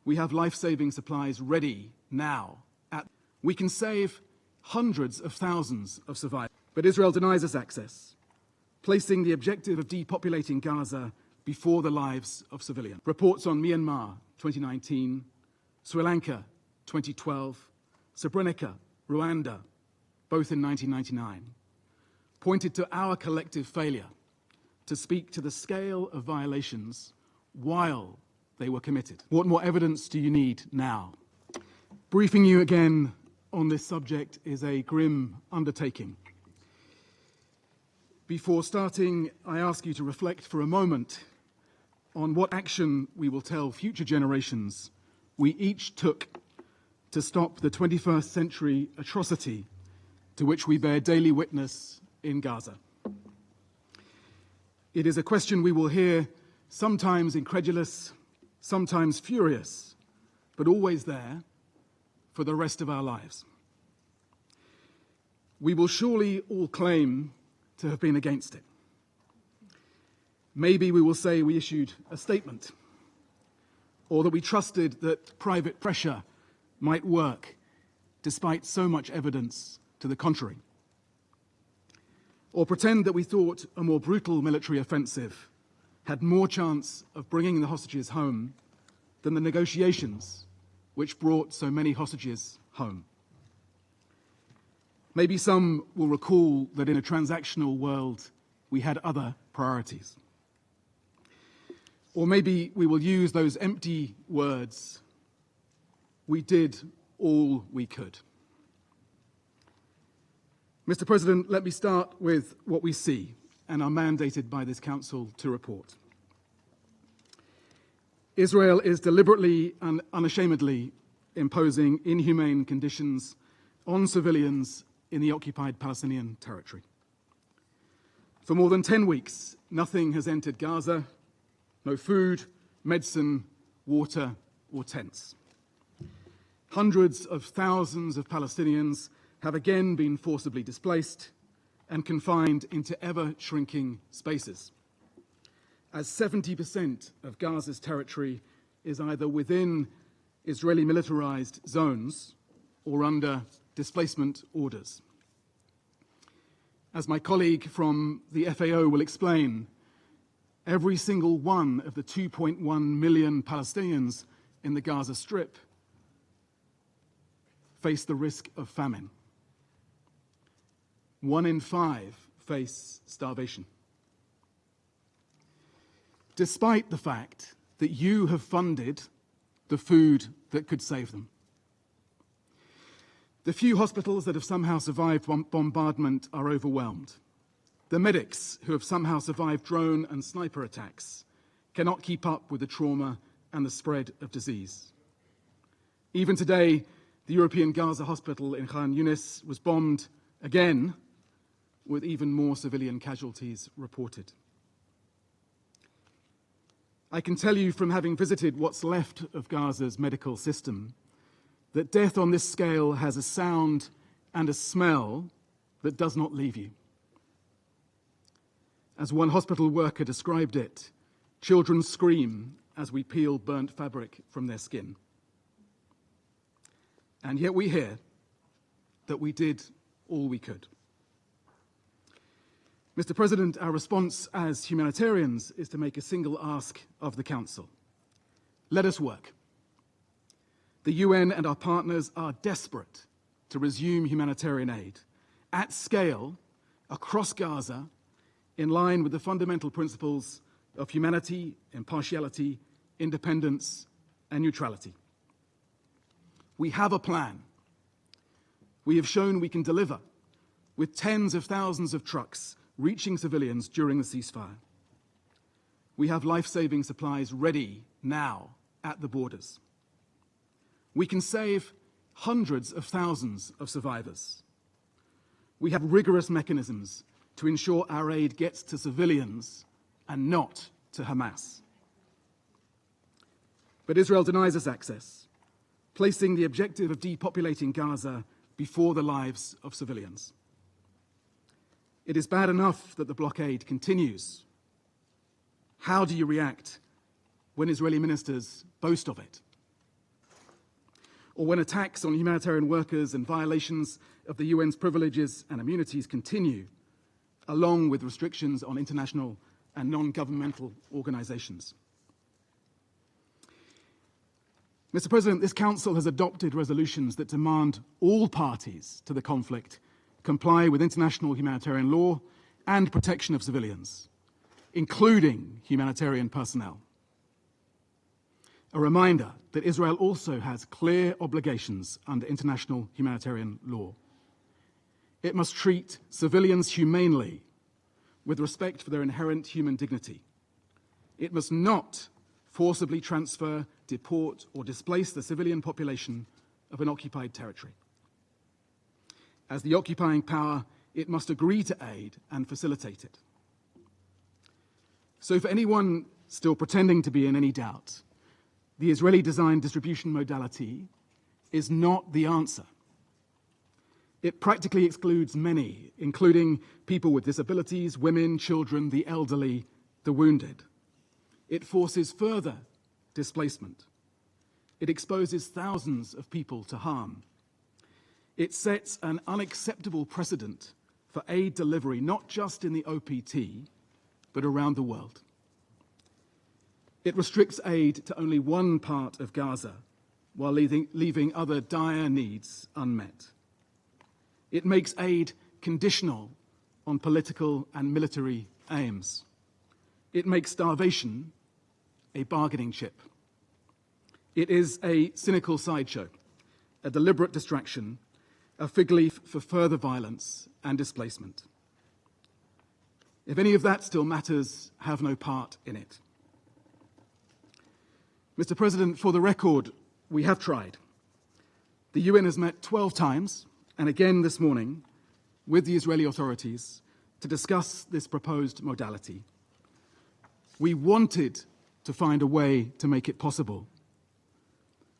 We have life-saving supplies ready now. We can save hundreds of thousands of survivors. But Israel denies us access, placing the objective of depopulating Gaza before the lives of civilians. Reports on Myanmar, 2019, Sri Lanka, 2012, Srebrenica, Rwanda, both in 1999, pointed to our collective failure to speak to the scale of violations while they were committed. What more evidence do you need now? Briefing you again on this subject is a grim undertaking. Before starting, I ask you to reflect for a moment on what action we will tell future generations we each took to stop the 21st century atrocity to which we bear daily witness in Gaza. It is a question we will hear, sometimes incredulous, sometimes furious, but always there for the rest of our lives. We will surely all claim to have been against it. Maybe we will say we issued a statement, or that we trusted that private pressure might work despite so much evidence to the contrary. Or pretend that we thought a more brutal military offensive had more chance of bringing the hostages home than the negotiations which brought so many hostages home. Maybe some will recall that in a transactional world, we had other priorities. Or maybe we will use those empty words, we did all we could. Mr. President, let me start with what we see and are mandated by this Council to report. Israel is deliberately and unashamedly imposing inhumane conditions on civilians in the occupied Palestinian territory. For more than 10 weeks, nothing has entered Gaza, no food, medicine, water, or tents. Hundreds of thousands of Palestinians have again been forcibly displaced and confined into ever-shrinking spaces, as 70% of Gaza's territory is either within Israeli militarized zones or under displacement orders. As my colleague from the FAO will explain, every single one of the 2.1 million Palestinians in the Gaza Strip face the risk of famine. 1 in 5 face starvation. Despite the fact that you have funded the food that could save them. The few hospitals that have somehow survived bombardment are overwhelmed. The medics who have somehow survived drone and sniper attacks cannot keep up with the trauma and the spread of disease. Even today, the European Gaza hospital in Khan Yunis was bombed again, with even more civilian casualties reported. I can tell you from having visited what's left of Gaza's medical system that death on this scale has a sound and a smell that does not leave you. As one hospital worker described it, children scream as we peel burnt fabric from their skin. And yet we hear that we did all we could. Mr. President, our response as humanitarians is to make a single ask of the Council. Let us work. The UN and our partners are desperate to resume humanitarian aid at scale across Gaza in line with the fundamental principles of humanity, impartiality, independence, and neutrality. We have a plan. We have shown we can deliver with tens of thousands of trucks reaching civilians during the ceasefire. We have life-saving supplies ready now at the borders. We can save hundreds of thousands of survivors. We have rigorous mechanisms to ensure our aid gets to civilians and not to Hamas. But Israel denies us access, placing the objective of depopulating Gaza before the lives of civilians. It is bad enough that the blockade continues. How do you react when Israeli ministers boast of it? or when attacks on humanitarian workers and violations of the UN's privileges and immunities continue, along with restrictions on international and non-governmental organizations. Mr. President, this Council has adopted resolutions that demand all parties to the conflict comply with international humanitarian law and protection of civilians, including humanitarian personnel. A reminder that Israel also has clear obligations under international humanitarian law. It must treat civilians humanely, with respect for their inherent human dignity. It must not forcibly transfer, deport, or displace the civilian population of an occupied territory. As the occupying power, it must agree to aid and facilitate it. So for anyone still pretending to be in any doubt, the Israeli-designed distribution modality is not the answer. It practically excludes many, including people with disabilities, women, children, the elderly, the wounded. It forces further displacement. It exposes thousands of people to harm. It sets an unacceptable precedent for aid delivery, not just in the OPT, but around the world. It restricts aid to only one part of Gaza, while leaving other dire needs unmet. It makes aid conditional on political and military aims. It makes starvation a bargaining chip. It is a cynical sideshow, a deliberate distraction, a fig leaf for further violence and displacement. If any of that still matters, have no part in it. Mr. President, for the record, we have tried. The UN has met 12 times, and again this morning, with the Israeli authorities to discuss this proposed modality. We wanted to find a way to make it possible.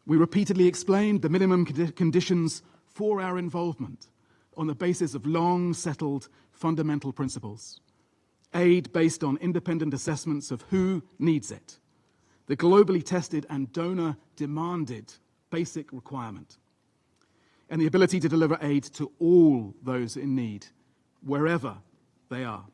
We repeatedly explained the minimum conditions for our involvement on the basis of long-settled fundamental principles. Aid based on independent assessments of who needs it, the globally tested and donor-demanded basic requirement, and the ability to deliver aid to all those in need, wherever they are.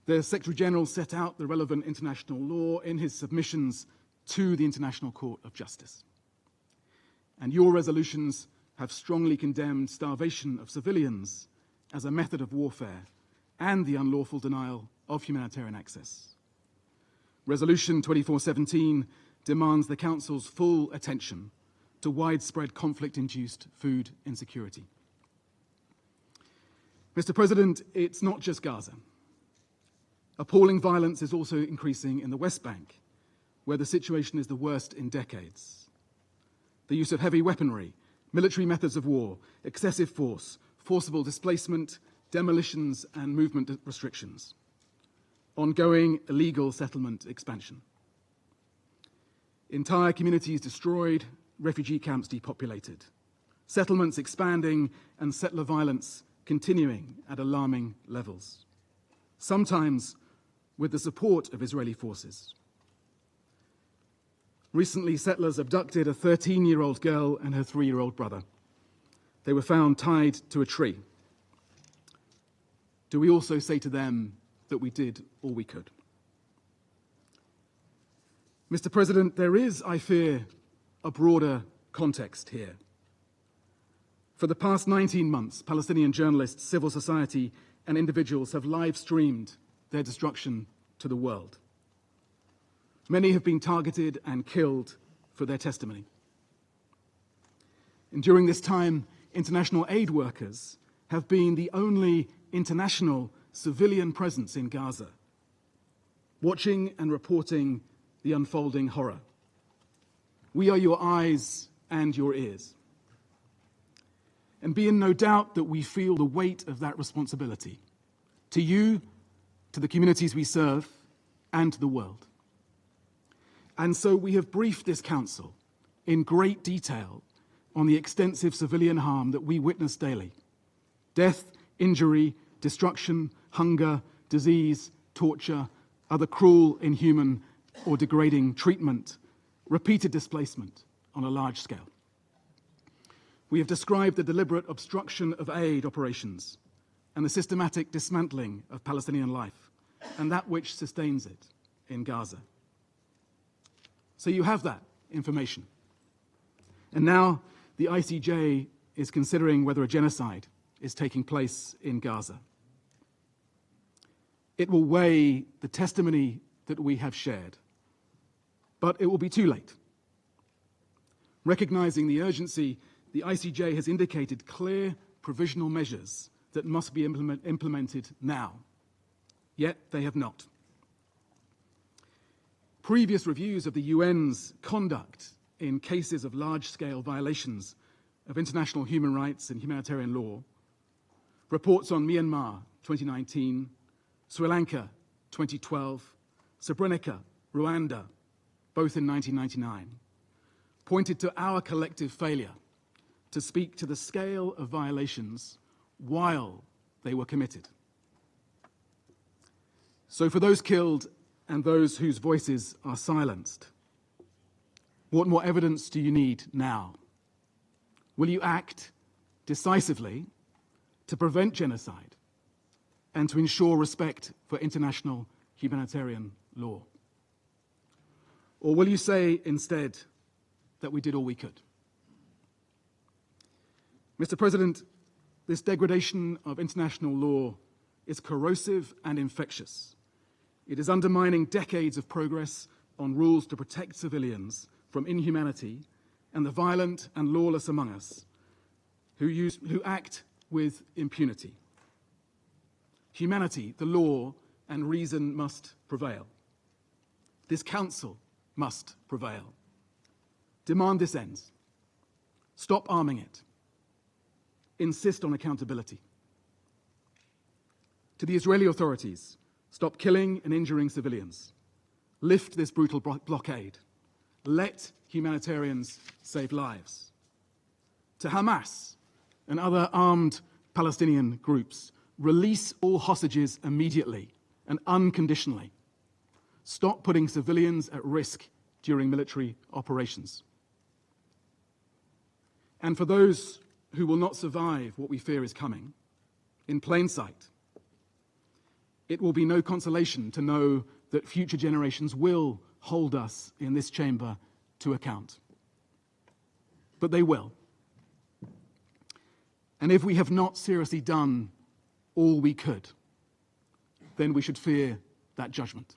The Secretary-General set out the relevant international law in his submissions to the International Court of Justice. And your resolutions have strongly condemned starvation of civilians as a method of warfare and the unlawful denial of humanitarian access. Resolution 2417 demands the Council's full attention to widespread conflict-induced food insecurity. Mr. President, it's not just Gaza. Appalling violence is also increasing in the West Bank, where the situation is the worst in decades. The use of heavy weaponry, military methods of war, excessive force, forcible displacement, demolitions and movement restrictions. Ongoing illegal settlement expansion. Entire communities destroyed, refugee camps depopulated. Settlements expanding and settler violence continuing at alarming levels. Sometimes with the support of Israeli forces. Recently, settlers abducted a 13-year-old girl and her 3-year-old brother. They were found tied to a tree. Do we also say to them that we did all we could? Mr. President, there is, I fear, a broader context here. For the past 19 months, Palestinian journalists, civil society, and individuals have live-streamed their destruction to the world. Many have been targeted and killed for their testimony. And during this time, international aid workers have been the only international civilian presence in Gaza, watching and reporting the unfolding horror. We are your eyes and your ears. And be in no doubt that we feel the weight of that responsibility, to you, to the communities we serve, and to the world. And so we have briefed this Council in great detail on the extensive civilian harm that we witness daily. Death, injury, destruction, hunger, disease, torture, other cruel, inhuman, or degrading treatment, repeated displacement, on a large scale. We have described the deliberate obstruction of aid operations and the systematic dismantling of Palestinian life and that which sustains it in Gaza. So you have that information. And now the ICJ is considering whether a genocide is taking place in Gaza. It will weigh the testimony that we have shared, but it will be too late. Recognizing the urgency, the ICJ has indicated clear provisional measures that must be implemented now, yet they have not. Previous reviews of the UN's conduct in cases of large-scale violations of international human rights and humanitarian law, reports on Myanmar 2019, Sri Lanka 2012, Srebrenica, Rwanda, both in 1999, pointed to our collective failure to speak to the scale of violations while they were committed. So for those killed and those whose voices are silenced, what more evidence do you need now? Will you act decisively to prevent genocide and to ensure respect for international humanitarian law? Or will you say instead that we did all we could? Mr. President, this degradation of international law is corrosive and infectious. It is undermining decades of progress on rules to protect civilians from inhumanity and the violent and lawless among us who act with impunity. Humanity, the law, and reason must prevail. This council must prevail. Demand this ends. Stop arming it. Insist on accountability. To the Israeli authorities, stop killing and injuring civilians. Lift this brutal blockade. Let humanitarians save lives. To Hamas and other armed Palestinian groups, release all hostages immediately and unconditionally. Stop putting civilians at risk during military operations. And for those who will not survive what we fear is coming, in plain sight, it will be no consolation to know that future generations will hold us in this chamber to account. But they will. And if we have not seriously done all we could, then we should fear that judgment.